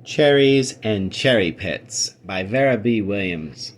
Cherries and Cherry Pits by Vera B. Williams.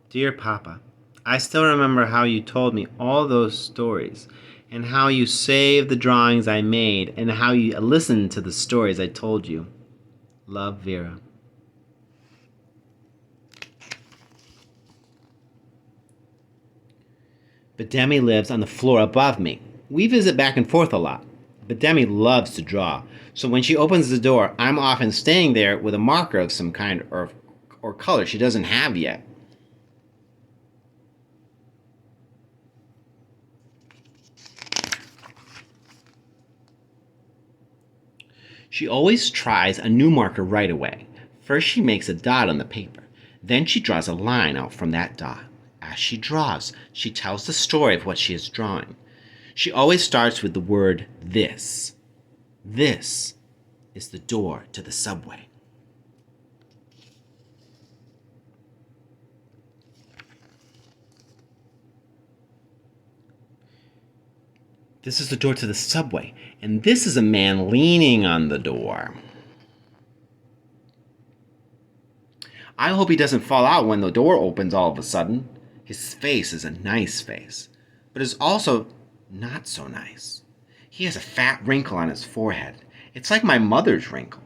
Dear Papa, I still remember how you told me all those stories, and how you saved the drawings I made, and how you listened to the stories I told you. Love, Vera. But Demi lives on the floor above me. We visit back and forth a lot. But Demi loves to draw, so when she opens the door, I'm often staying there with a marker of some kind or color she doesn't have yet. She always tries a new marker right away. First she makes a dot on the paper. Then she draws a line out from that dot. As she draws, she tells the story of what she is drawing. She always starts with the word this. This is the door to the subway. This is the door to the subway, and this is a man leaning on the door. I hope he doesn't fall out when the door opens all of a sudden. His face is a nice face, but is also not so nice. He has a fat wrinkle on his forehead. It's like my mother's wrinkle.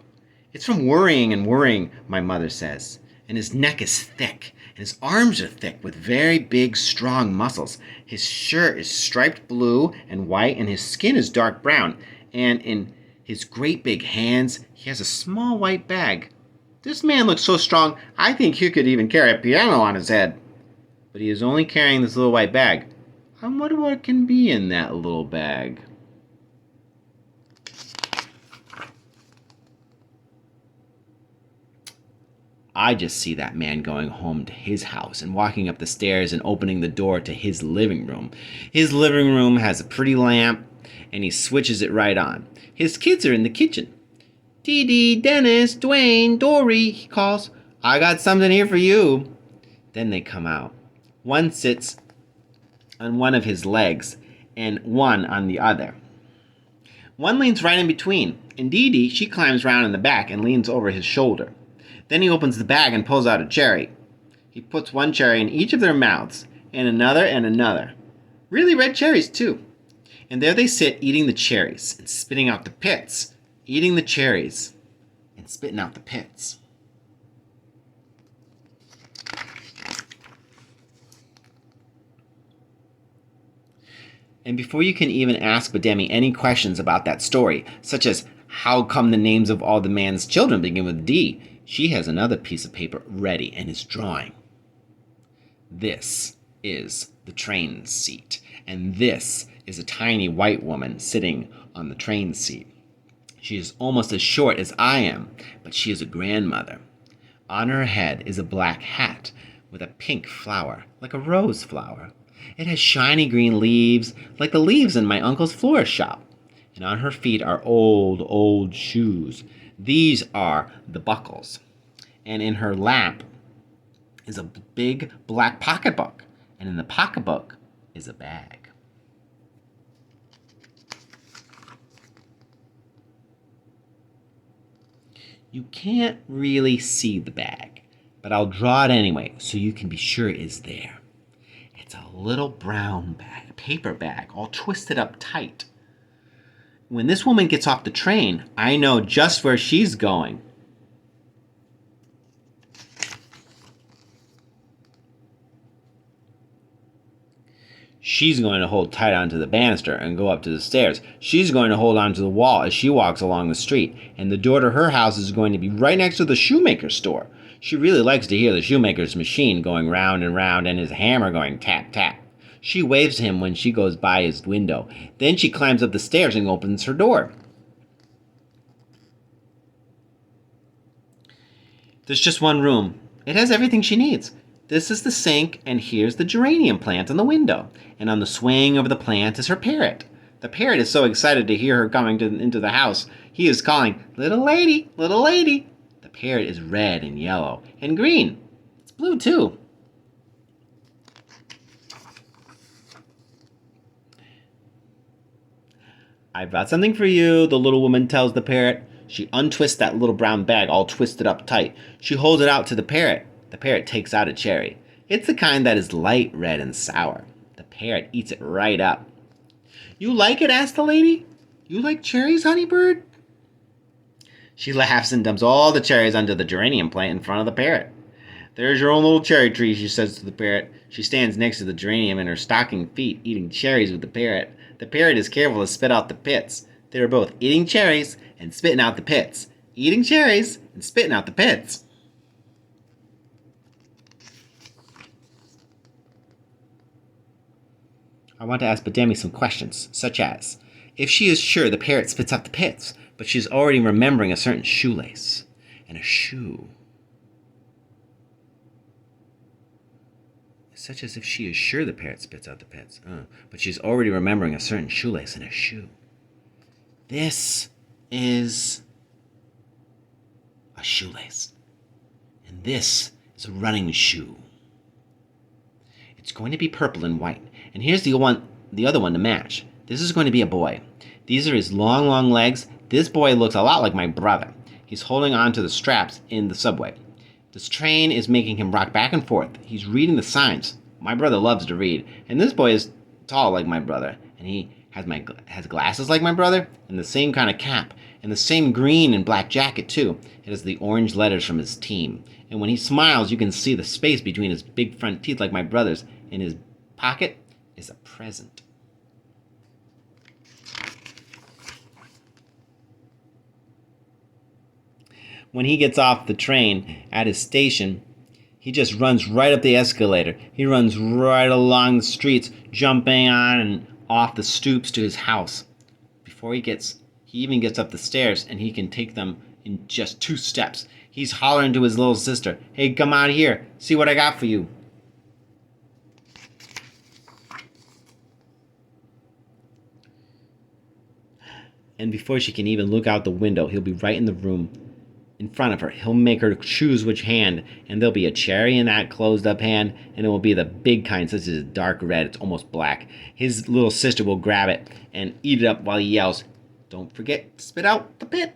It's from worrying and worrying, my mother says. And his neck is thick, and his arms are thick with very big, strong muscles. His shirt is striped blue and white, and his skin is dark brown. And in his great big hands, he has a small white bag. This man looks so strong, I think he could even carry a piano on his head. But he is only carrying this little white bag. I wonder what can be in that little bag. I just see that man going home to his house and walking up the stairs and opening the door to his living room. His living room has a pretty lamp, and he switches it right on. His kids are in the kitchen. Dee Dee, Dennis, Dwayne, Dory, he calls. I got something here for you. Then they come out. One sits on one of his legs and one on the other. One leans right in between, and Dee Dee, she climbs round in the back and leans over his shoulder. Then he opens the bag and pulls out a cherry. He puts one cherry in each of their mouths, and another and another. Really red cherries, too. And there they sit eating the cherries and spitting out the pits, eating the cherries and spitting out the pits. And before you can even ask Bademi any questions about that story, such as how come the names of all the man's children begin with D, she has another piece of paper ready and is drawing. This is the train seat, and this is a tiny white woman sitting on the train seat. She is almost as short as I am, but she is a grandmother. On her head is a black hat with a pink flower, like a rose flower. It has shiny green leaves, like the leaves in my uncle's florist shop. And on her feet are old shoes. These are the buckles. And in her lap is a big black pocketbook. And in the pocketbook is a bag. You can't really see the bag, but I'll draw it anyway so you can be sure it is there. It's a little brown bag, paper bag, all twisted up tight. When this woman gets off the train, I know just where she's going. She's going to hold tight onto the banister and go up to the stairs. She's going to hold onto the wall as she walks along the street. And the door to her house is going to be right next to the shoemaker's store. She really likes to hear the shoemaker's machine going round and round and his hammer going tap, tap. She waves to him when she goes by his window. Then she climbs up the stairs and opens her door. There's just one room. It has everything she needs. This is the sink, and here's the geranium plant on the window. And on the swing over the plant is her parrot. The parrot is so excited to hear her coming into the house. He is calling, "Little lady, little lady." The parrot is red and yellow and green. It's blue too. I've got something for you, the little woman tells the parrot. She untwists that little brown bag all twisted up tight. She holds it out to the parrot. The parrot takes out a cherry. It's the kind that is light red and sour. The parrot eats it right up. You like it? Asked the lady. You like cherries, honeybird? She laughs and dumps all the cherries onto the geranium plant in front of the parrot. There's your own little cherry tree, she says to the parrot. She stands next to the geranium in her stocking feet, eating cherries with the parrot. The parrot is careful to spit out the pits. They are both eating cherries and spitting out the pits. Eating cherries and spitting out the pits. I want to ask Bademi some questions, such as, if she is sure the parrot spits out the pits, but she is already remembering a certain shoelace and a shoe. Such as if she is sure the parrot spits out the pits, but she's already remembering a certain shoelace and a shoe. This is a shoelace, and this is a running shoe. It's going to be purple and white, and here's the other one to match. This is going to be a boy. These are his long legs. This boy looks a lot like my brother. He's holding on to the straps in the subway. This train is making him rock back and forth. He's reading the signs. My brother loves to read, and this boy is tall like my brother, and he has glasses like my brother, and the same kind of cap, and the same green and black jacket too. It has the orange letters from his team, and when he smiles, you can see the space between his big front teeth like my brother's. In his pocket is a present. When he gets off the train at his station, he just runs right up the escalator. He runs right along the streets, jumping on and off the stoops to his house. Before he even gets up the stairs, and he can take them in just 2 steps. He's hollering to his little sister, "Hey, come out here. See what I got for you." And before she can even look out the window, he'll be right in the room in front of her. He'll make her choose which hand, and there'll be a cherry in that closed-up hand, and it will be the big kind, such as dark red. It's almost black. His little sister will grab it and eat it up while he yells, "Don't forget to spit out the pit."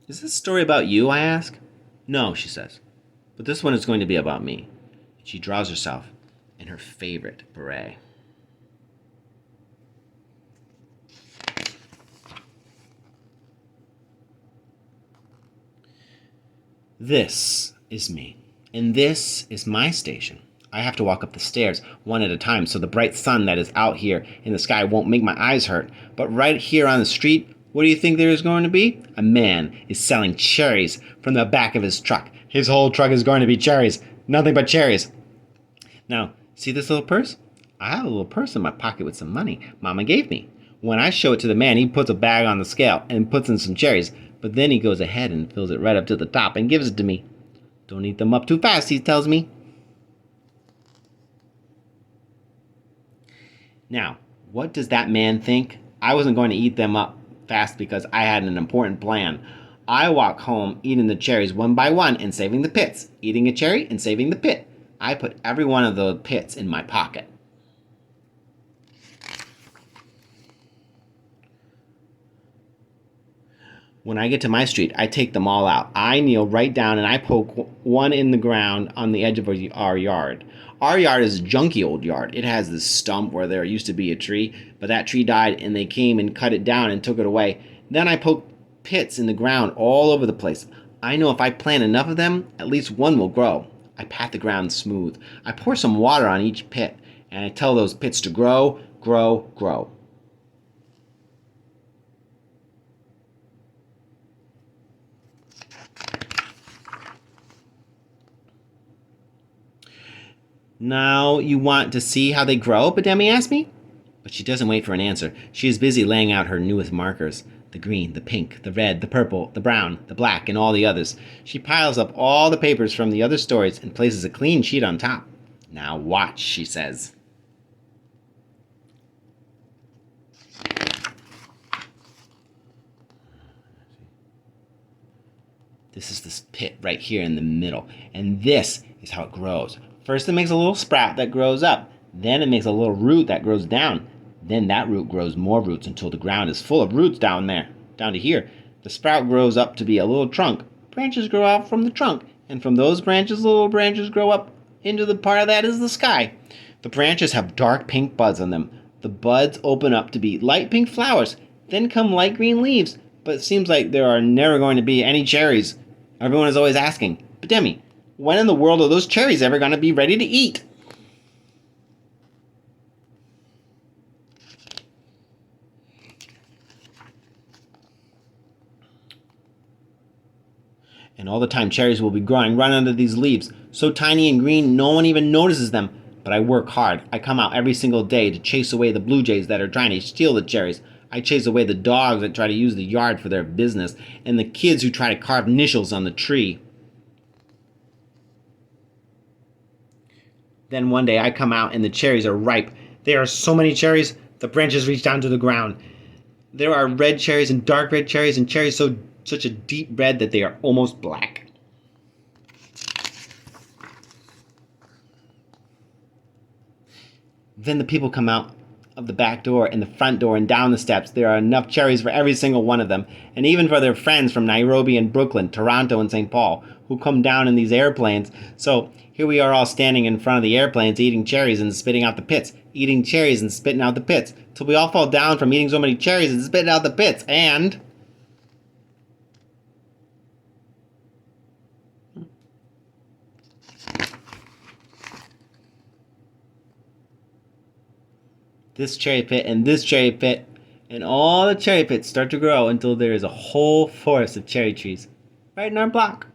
Is this story about you, I ask? No, she says, but this one is going to be about me. She draws herself in her favorite beret. This is me, and this is my station. I have to walk up the stairs one at a time so the bright sun that is out here in the sky won't make my eyes hurt. But right here on the street, what do you think there is going to be? A man is selling cherries from the back of his truck. His whole truck is going to be cherries. Nothing but cherries. Now, see this little purse? I have a little purse in my pocket with some money Mama gave me. When I show it to the man, he puts a bag on the scale and puts in some cherries, but then he goes ahead and fills it right up to the top and gives it to me. Don't eat them up too fast, he tells me. Now, what does that man think? I wasn't going to eat them up fast because I had an important plan. I walk home eating the cherries one by one and saving the pits. Eating a cherry and saving the pit. I put every one of the pits in my pocket. When I get to my street, I take them all out. I kneel right down and I poke one in the ground on the edge of our yard. Our yard is a junky old yard. It has this stump where there used to be a tree, but that tree died and they came and cut it down and took it away. Then I poke pits in the ground all over the place. I know if I plant enough of them, at least one will grow. I pat the ground smooth. I pour some water on each pit, and I tell those pits to grow, grow, grow. Now you want to see how they grow? Bademi asked me. But she doesn't wait for an answer. She is busy laying out her newest markers. The green, the pink, the red, the purple, the brown, the black, and all the others. She piles up all the papers from the other stories and places a clean sheet on top. Now watch, she says. This is this pit right here in the middle, and this is how it grows. First it makes a little sprout that grows up, then it makes a little root that grows down. Then that root grows more roots until the ground is full of roots down there, down to here. The sprout grows up to be a little trunk. Branches grow out from the trunk, and from those branches, little branches grow up into the part of that is the sky. The branches have dark pink buds on them. The buds open up to be light pink flowers, then come light green leaves. But it seems like there are never going to be any cherries. Everyone is always asking, but Demi, when in the world are those cherries ever going to be ready to eat? And all the time cherries will be growing right under these leaves, so tiny and green no one even notices them. But I work hard. I come out every single day to chase away the blue jays that are trying to steal the cherries. I chase away the dogs that try to use the yard for their business, and the kids who try to carve initials on the tree. Then one day I come out and the cherries are ripe. There are so many cherries, the branches reach down to the ground. There are red cherries and dark red cherries and cherries such a deep red that they are almost black. Then the people come out of the back door and the front door and down the steps. There are enough cherries for every single one of them, and even for their friends from Nairobi and Brooklyn, Toronto and St. Paul, who come down in these airplanes. So here we are all standing in front of the airplanes eating cherries and spitting out the pits, eating cherries and spitting out the pits, till we all fall down from eating so many cherries and spitting out the pits, and this cherry pit and this cherry pit, and all the cherry pits start to grow until there is a whole forest of cherry trees right in our block.